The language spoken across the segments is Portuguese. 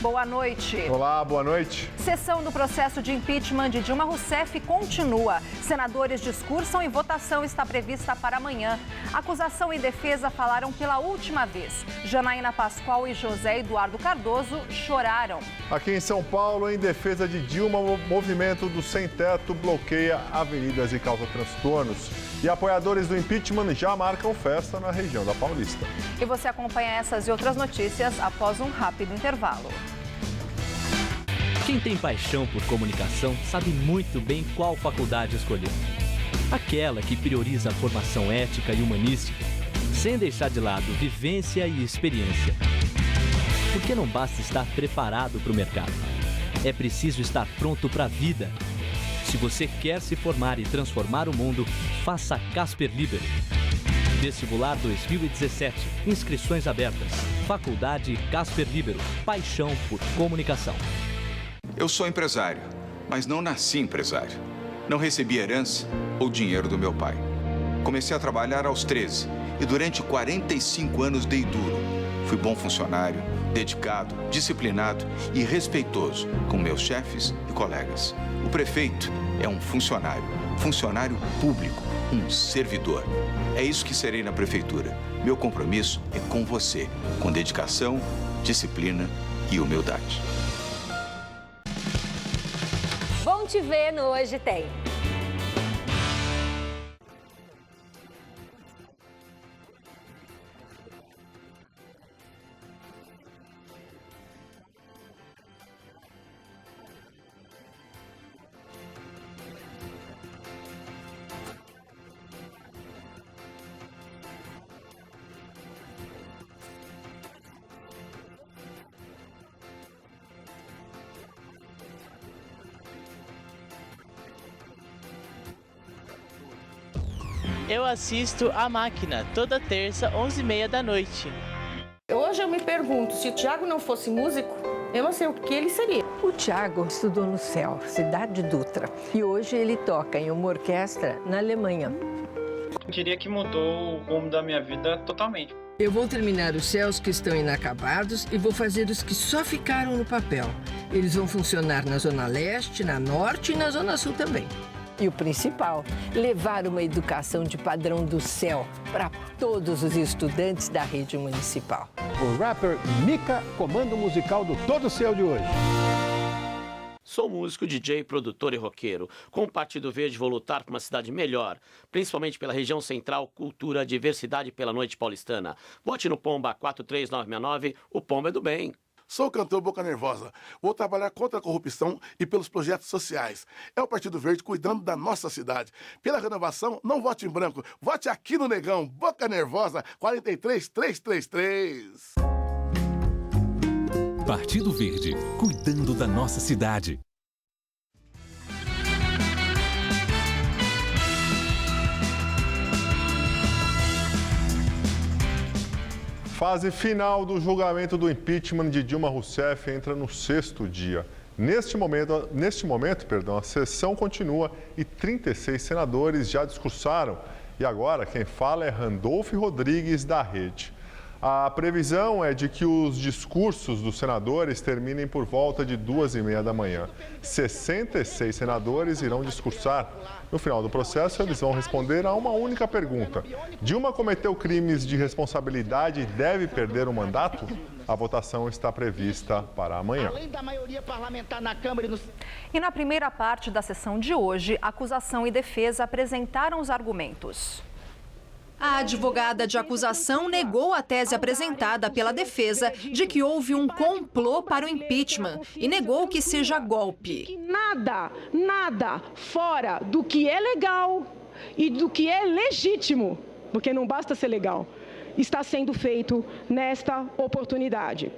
Boa noite. Olá, boa noite. Sessão do processo de impeachment de Dilma Rousseff continua. Senadores discursam e votação está prevista para amanhã. Acusação e defesa falaram pela última vez. Janaína Pascoal e José Eduardo Cardoso choraram. Aqui em São Paulo, em defesa de Dilma, o movimento do Sem Teto bloqueia avenidas e causa transtornos. E apoiadores do impeachment já marcam festa na região da Paulista. E você acompanha essas e outras notícias após um rápido intervalo. Quem tem paixão por comunicação sabe muito bem qual faculdade escolher. Aquela que prioriza a formação ética e humanística, sem deixar de lado vivência e experiência. Porque não basta estar preparado para o mercado. É preciso estar pronto para a vida. Se você quer se formar e transformar o mundo, faça Casper Libero. Vestibular 2017. Inscrições abertas. Faculdade Casper Libero. Paixão por comunicação. Eu sou empresário, mas não nasci empresário. Não recebi herança ou dinheiro do meu pai. Comecei a trabalhar aos 13 e durante 45 anos dei duro. Fui bom funcionário, dedicado, disciplinado e respeitoso com meus chefes e colegas. O prefeito é um funcionário público, um servidor. É isso que serei na prefeitura. Meu compromisso é com você, com dedicação, disciplina e humildade. Bom te ver no Hoje Tem. Eu assisto A Máquina, toda terça, 11h30 da noite. Hoje eu me pergunto, se o Thiago não fosse músico, eu não sei o que ele seria. O Thiago estudou no CEL, Cidade Dutra, e hoje ele toca em uma orquestra na Alemanha. Eu diria que mudou o rumo da minha vida totalmente. Eu vou terminar os céus que estão inacabados e vou fazer os que só ficaram no papel. Eles vão funcionar na Zona Leste, na Norte e na Zona Sul também. E o principal, levar uma educação de padrão do céu para todos os estudantes da rede municipal. O rapper Mika comanda o musical do Todo Céu de hoje. Sou músico, DJ, produtor e roqueiro. Com o Partido Verde vou lutar por uma cidade melhor, principalmente pela região central, cultura, diversidade pela noite paulistana. Vote no Pomba 43969, o Pomba é do bem. Sou o cantor Boca Nervosa. Vou trabalhar contra a corrupção e pelos projetos sociais. É o Partido Verde cuidando da nossa cidade. Pela renovação, não vote em branco. Vote aqui no Negão. Boca Nervosa 43333. Partido Verde, cuidando da nossa cidade. Fase final do julgamento do impeachment de Dilma Rousseff entra no 6º dia. Neste momento, a sessão continua e 36 senadores já discursaram. E agora quem fala é Randolfo Rodrigues, da Rede. A previsão é de que os discursos dos senadores terminem por volta de 2h30 da manhã. 66 senadores irão discursar. No final do processo, eles vão responder a uma única pergunta. Dilma cometeu crimes de responsabilidade e deve perder o mandato? A votação está prevista para amanhã. Além da maioria parlamentar na Câmara e na primeira parte da sessão de hoje, acusação e defesa apresentaram os argumentos. A advogada de acusação negou a tese apresentada pela defesa de que houve um complô para o impeachment e negou que seja golpe. Nada fora do que é legal e do que é legítimo, porque não basta ser legal, está sendo feito nesta oportunidade.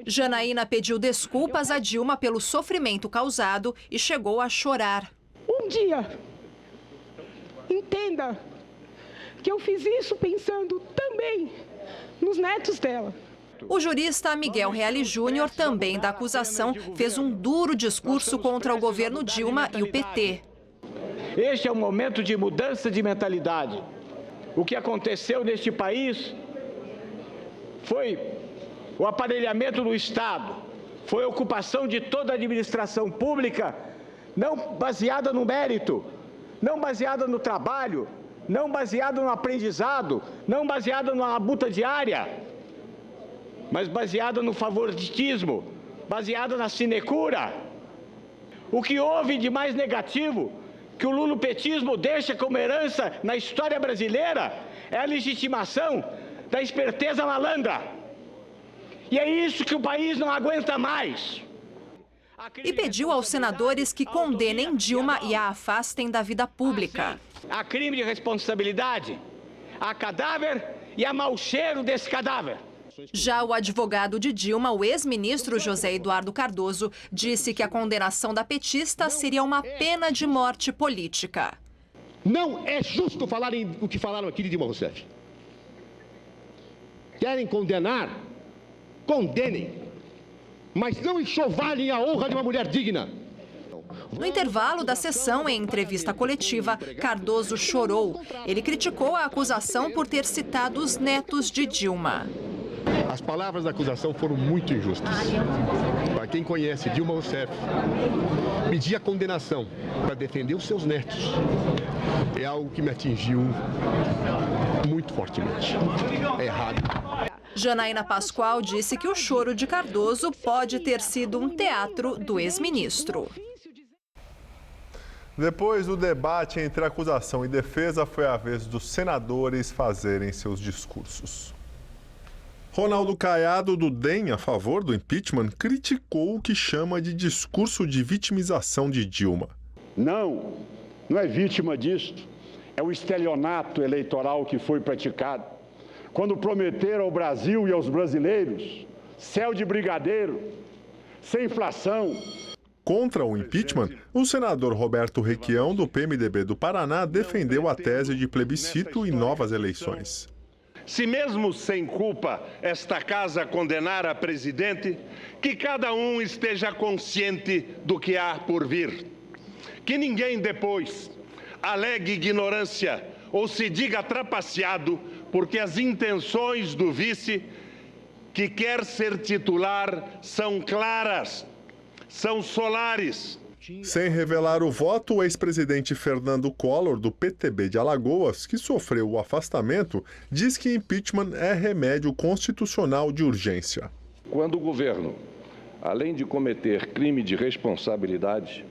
Janaína pediu desculpas a Dilma pelo sofrimento causado e chegou a chorar. Um dia, entenda que eu fiz isso pensando também nos netos dela. O jurista Miguel Reale Júnior, também da acusação, fez um duro discurso contra o governo Dilma e o PT. Este é um momento de mudança de mentalidade. O que aconteceu neste país foi o aparelhamento do Estado, foi ocupação de toda a administração pública, não baseada no mérito, não baseada no trabalho, não baseada no aprendizado, não baseada na labuta diária, mas baseada no favoritismo, baseada na sinecura. O que houve de mais negativo que o lulopetismo deixa como herança na história brasileira é a legitimação da esperteza malandra. E é isso que o país não aguenta mais. E pediu aos senadores que condenem Dilma e a afastem da vida pública. Há crime de responsabilidade, há cadáver e há mau cheiro desse cadáver. Já o advogado de Dilma, o ex-ministro José Eduardo Cardoso, disse que a condenação da petista seria uma pena de morte política. Não é justo falarem o que falaram aqui de Dilma Rousseff. Querem condenar? Condenem. Mas não enxovalhem a honra de uma mulher digna. No intervalo da sessão, em entrevista coletiva, Cardoso chorou. Ele criticou a acusação por ter citado os netos de Dilma. As palavras da acusação foram muito injustas. Para quem conhece Dilma Rousseff, pedir a condenação para defender os seus netos é algo que me atingiu muito fortemente. É errado. Janaína Pascoal disse que o choro de Cardoso pode ter sido um teatro do ex-ministro. Depois do debate entre acusação e defesa, foi a vez dos senadores fazerem seus discursos. Ronaldo Caiado, do DEM, a favor do impeachment, criticou o que chama de discurso de vitimização de Dilma. Não é vítima disto. É o estelionato eleitoral que foi praticado. Quando prometeram ao Brasil e aos brasileiros céu de brigadeiro, sem inflação. Contra o impeachment, o senador Roberto Requião, do PMDB do Paraná, defendeu a tese de plebiscito e novas eleições. Se mesmo sem culpa esta casa condenar a presidente, que cada um esteja consciente do que há por vir. Que ninguém depois alegue ignorância ou se diga trapaceado, porque as intenções do vice, que quer ser titular, são claras, são solares. Sem revelar o voto, o ex-presidente Fernando Collor, do PTB de Alagoas, que sofreu o afastamento, diz que impeachment é remédio constitucional de urgência. Quando o governo, além de cometer crime de responsabilidade,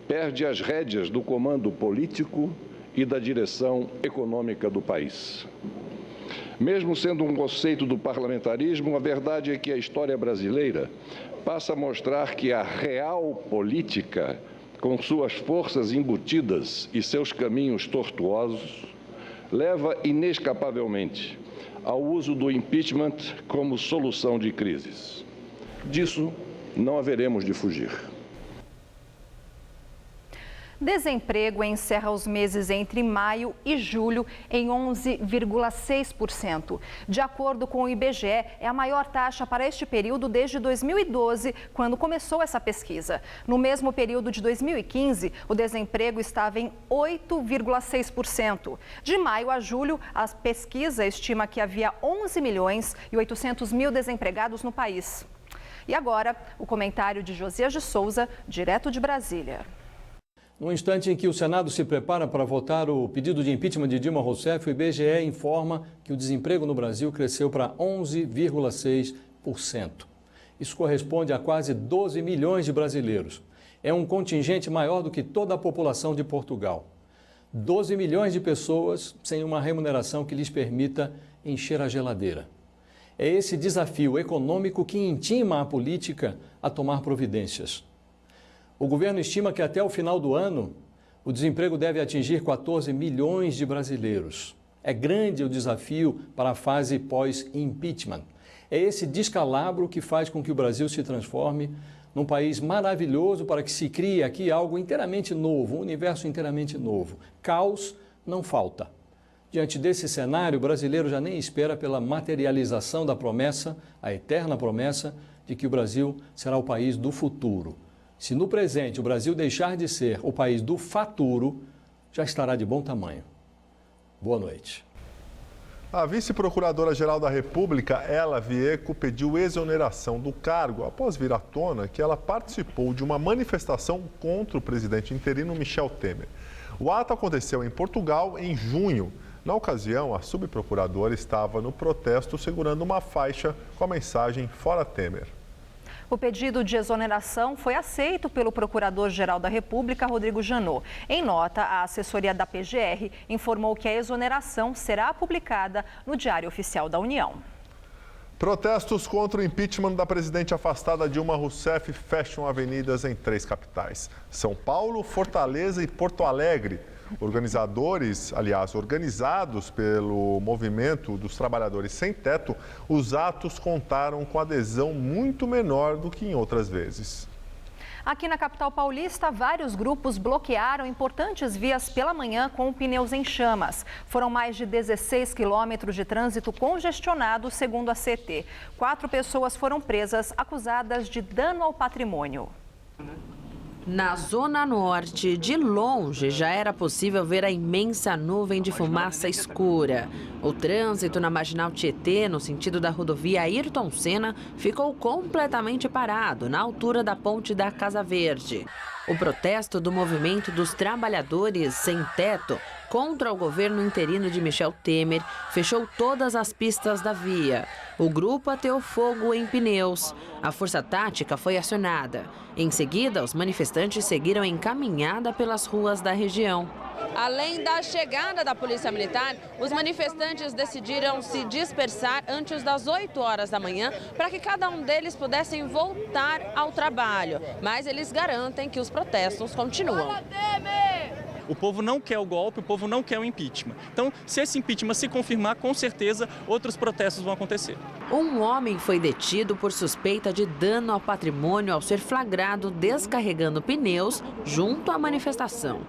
perde as rédeas do comando político e da direção econômica do país. Mesmo sendo um conceito do parlamentarismo, a verdade é que a história brasileira passa a mostrar que a real política, com suas forças embutidas e seus caminhos tortuosos, leva inescapavelmente ao uso do impeachment como solução de crises. Disso não haveremos de fugir. Desemprego encerra os meses entre maio e julho em 11,6%. De acordo com o IBGE, é a maior taxa para este período desde 2012, quando começou essa pesquisa. No mesmo período de 2015, o desemprego estava em 8,6%. De maio a julho, a pesquisa estima que havia 11 milhões e 800 mil desempregados no país. E agora, o comentário de Josias de Souza, direto de Brasília. No instante em que o Senado se prepara para votar o pedido de impeachment de Dilma Rousseff, o IBGE informa que o desemprego no Brasil cresceu para 11,6%. Isso corresponde a quase 12 milhões de brasileiros. É um contingente maior do que toda a população de Portugal. 12 milhões de pessoas sem uma remuneração que lhes permita encher a geladeira. É esse desafio econômico que intima a política a tomar providências. O governo estima que até o final do ano, o desemprego deve atingir 14 milhões de brasileiros. É grande o desafio para a fase pós-impeachment. É esse descalabro que faz com que o Brasil se transforme num país maravilhoso para que se crie aqui algo inteiramente novo, um universo inteiramente novo. Caos não falta. Diante desse cenário, o brasileiro já nem espera pela materialização da promessa, a eterna promessa, de que o Brasil será o país do futuro. Se no presente o Brasil deixar de ser o país do faturo, já estará de bom tamanho. Boa noite. A vice-procuradora-geral da República, Ela Vieco, pediu exoneração do cargo após vir à tona que ela participou de uma manifestação contra o presidente interino Michel Temer. O ato aconteceu em Portugal em junho. Na ocasião, a subprocuradora estava no protesto segurando uma faixa com a mensagem Fora Temer. O pedido de exoneração foi aceito pelo Procurador-Geral da República, Rodrigo Janot. Em nota, a assessoria da PGR informou que a exoneração será publicada no Diário Oficial da União. Protestos contra o impeachment da presidente afastada Dilma Rousseff fecham avenidas em 3 capitais: São Paulo, Fortaleza e Porto Alegre. Organizados pelo Movimento dos Trabalhadores Sem Teto, os atos contaram com adesão muito menor do que em outras vezes. Aqui na capital paulista, vários grupos bloquearam importantes vias pela manhã com pneus em chamas. Foram mais de 16 quilômetros de trânsito congestionado, segundo a CT. 4 pessoas foram presas, acusadas de dano ao patrimônio. Na Zona Norte, de longe, já era possível ver a imensa nuvem de fumaça escura. O trânsito na Marginal Tietê, no sentido da rodovia Ayrton Senna, ficou completamente parado na altura da ponte da Casa Verde. O protesto do Movimento dos Trabalhadores Sem Teto contra o governo interino de Michel Temer fechou todas as pistas da via. O grupo ateou fogo em pneus. A força tática foi acionada. Em seguida, os manifestantes seguiram em caminhada pelas ruas da região. Além da chegada da Polícia Militar, os manifestantes decidiram se dispersar antes das 8 horas da manhã para que cada um deles pudessem voltar ao trabalho. Mas eles garantem que os protestos continuam. O povo não quer o golpe, o povo não quer o impeachment. Então, se esse impeachment se confirmar, com certeza outros protestos vão acontecer. Um homem foi detido por suspeita de dano ao patrimônio ao ser flagrado descarregando pneus junto à manifestação.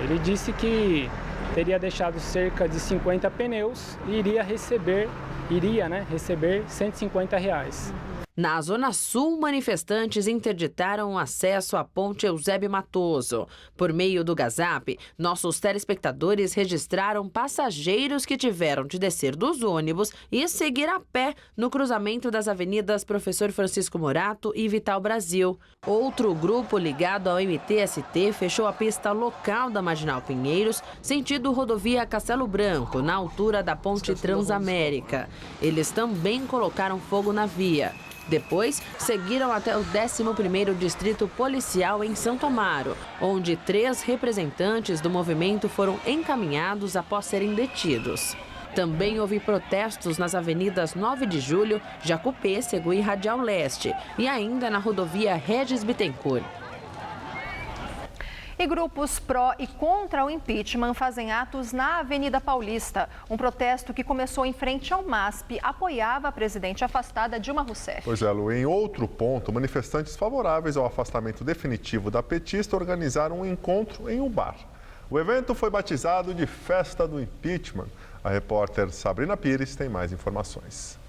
Ele disse que teria deixado cerca de 50 pneus e iria receber R$150. Na Zona Sul, manifestantes interditaram o acesso à ponte Eusébio Matoso. Por meio do Gazap, nossos telespectadores registraram passageiros que tiveram de descer dos ônibus e seguir a pé no cruzamento das avenidas Professor Francisco Morato e Vital Brasil. Outro grupo ligado ao MTST fechou a pista local da Marginal Pinheiros, sentido rodovia Castelo Branco, na altura da ponte Transamérica. Eles também colocaram fogo na via. Depois, seguiram até o 11º Distrito Policial em Santo Amaro, onde 3 representantes do movimento foram encaminhados após serem detidos. Também houve protestos nas avenidas 9 de Julho, Jacupêssego e Radial Leste, e ainda na rodovia Regis Bittencourt. E grupos pró e contra o impeachment fazem atos na Avenida Paulista. Um protesto que começou em frente ao MASP apoiava a presidente afastada Dilma Rousseff. Pois é, Lu, em outro ponto, manifestantes favoráveis ao afastamento definitivo da petista organizaram um encontro em um bar. O evento foi batizado de Festa do Impeachment. A repórter Sabrina Pires tem mais informações.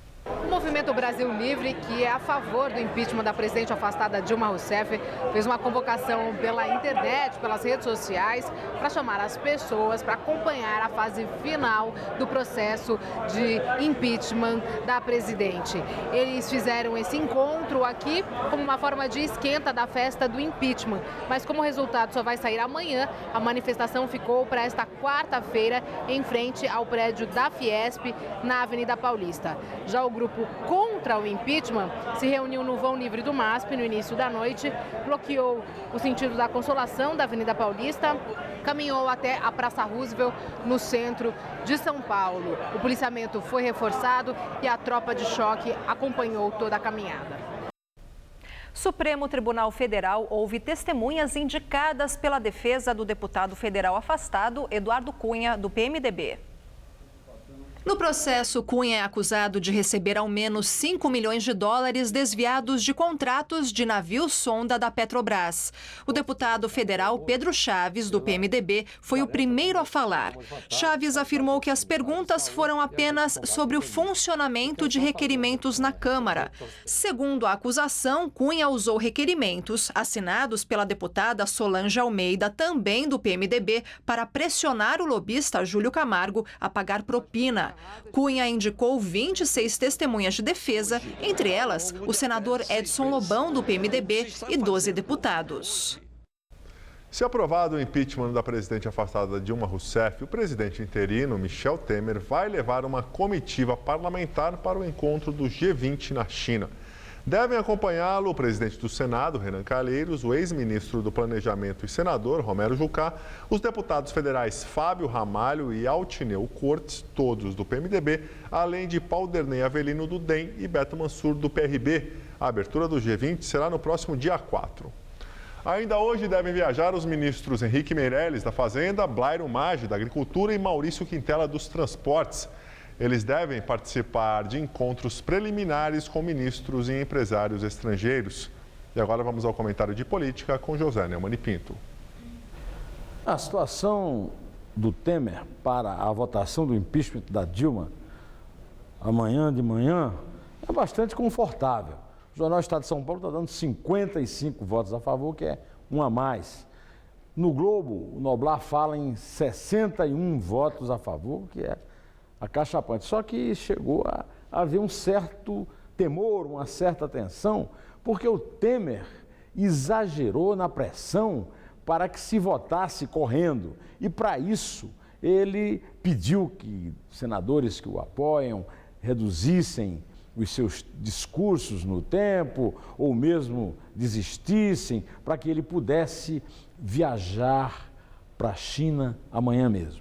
O Movimento Brasil Livre, que é a favor do impeachment da presidente afastada Dilma Rousseff, fez uma convocação pela internet, pelas redes sociais, para chamar as pessoas para acompanhar a fase final do processo de impeachment da presidente. Eles fizeram esse encontro aqui como uma forma de esquenta da festa do impeachment, mas como o resultado só vai sair amanhã, a manifestação ficou para esta quarta-feira em frente ao prédio da Fiesp, na Avenida Paulista. Já o grupo contra o impeachment se reuniu no vão livre do MASP no início da noite, bloqueou o sentido da Consolação da Avenida Paulista, caminhou até a Praça Roosevelt, no centro de São Paulo. O policiamento foi reforçado e a tropa de choque acompanhou toda a caminhada. Supremo Tribunal Federal ouve testemunhas indicadas pela defesa do deputado federal afastado Eduardo Cunha, do PMDB. No processo, Cunha é acusado de receber ao menos 5 milhões de dólares desviados de contratos de navio-sonda da Petrobras. O deputado federal Pedro Chaves, do PMDB, foi o primeiro a falar. Chaves afirmou que as perguntas foram apenas sobre o funcionamento de requerimentos na Câmara. Segundo a acusação, Cunha usou requerimentos assinados pela deputada Solange Almeida, também do PMDB, para pressionar o lobista Júlio Camargo a pagar propina. Dilma. Cunha indicou 26 testemunhas de defesa, entre elas o senador Edson Lobão, do PMDB, e 12 deputados. Se aprovado o impeachment da presidente afastada Dilma Rousseff, o presidente interino, Michel Temer, vai levar uma comitiva parlamentar para o encontro do G20 na China. Devem acompanhá-lo o presidente do Senado, Renan Calheiros, o ex-ministro do Planejamento e senador, Romero Jucá, os deputados federais Fábio Ramalho e Altineu Cortes, todos do PMDB, além de Paulderney Avelino, do DEM, e Beto Mansur, do PRB. A abertura do G20 será no próximo dia 4. Ainda hoje devem viajar os ministros Henrique Meirelles, da Fazenda, Blairo Maggi, da Agricultura, e Maurício Quintela, dos Transportes. Eles devem participar de encontros preliminares com ministros e empresários estrangeiros. E agora vamos ao comentário de política com José Neumann e Pinto. A situação do Temer para a votação do impeachment da Dilma, amanhã de manhã, é bastante confortável. O Jornal Estado de São Paulo está dando 55 votos a favor, que é um a mais. No Globo, o Noblar fala em 61 votos a favor, que é acachapante. Só que chegou a haver um certo temor, uma certa tensão, porque o Temer exagerou na pressão para que se votasse correndo. E para isso, ele pediu que senadores que o apoiam reduzissem os seus discursos no tempo, ou mesmo desistissem, para que ele pudesse viajar para a China amanhã mesmo.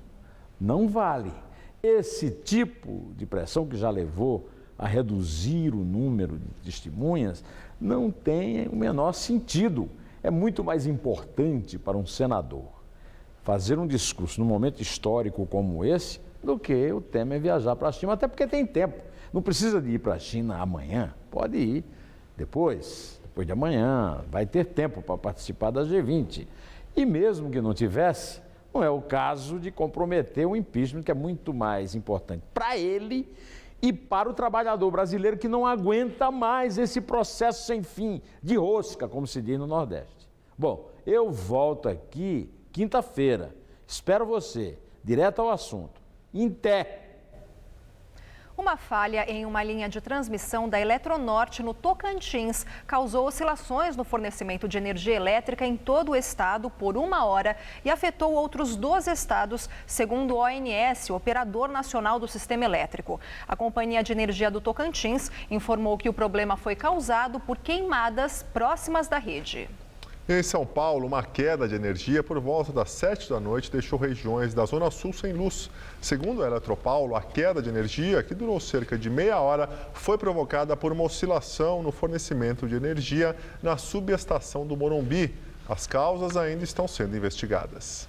Não vale. Esse tipo de pressão, que já levou a reduzir o número de testemunhas, não tem o menor sentido. É muito mais importante para um senador fazer um discurso num momento histórico como esse do que o Temer viajar para a China, até porque tem tempo. Não precisa de ir para a China amanhã, pode ir depois de amanhã, vai ter tempo para participar da G20. E mesmo que não tivesse, não é o caso de comprometer o impeachment, que é muito mais importante para ele e para o trabalhador brasileiro, que não aguenta mais esse processo sem fim, de rosca, como se diz no Nordeste. Bom, eu volto aqui quinta-feira. Espero você, direto ao assunto. Em Té. Uma falha em uma linha de transmissão da Eletronorte no Tocantins causou oscilações no fornecimento de energia elétrica em todo o estado por 1 hora e afetou outros 12 estados, segundo o ONS, o Operador Nacional do Sistema Elétrico. A Companhia de Energia do Tocantins informou que o problema foi causado por queimadas próximas da rede. Em São Paulo, uma queda de energia por volta das 7 da noite deixou regiões da Zona Sul sem luz. Segundo a Eletropaulo, a queda de energia, que durou cerca de meia hora, foi provocada por uma oscilação no fornecimento de energia na subestação do Morumbi. As causas ainda estão sendo investigadas.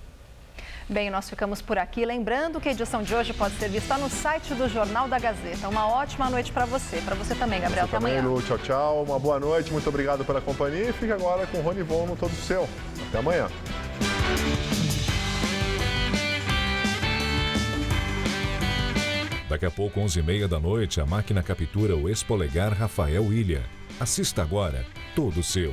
Bem, nós ficamos por aqui. Lembrando que a edição de hoje pode ser vista no site do Jornal da Gazeta. Uma ótima noite para você. Para você também, Gabriel. Até amanhã. Lu, tchau, tchau. Uma boa noite. Muito obrigado pela companhia. E fique agora com o Rony Von no Todo Seu. Até amanhã. Daqui a pouco, 11h30 da noite, a máquina captura o ex-polegar Rafael Ilha. Assista agora Todo Seu.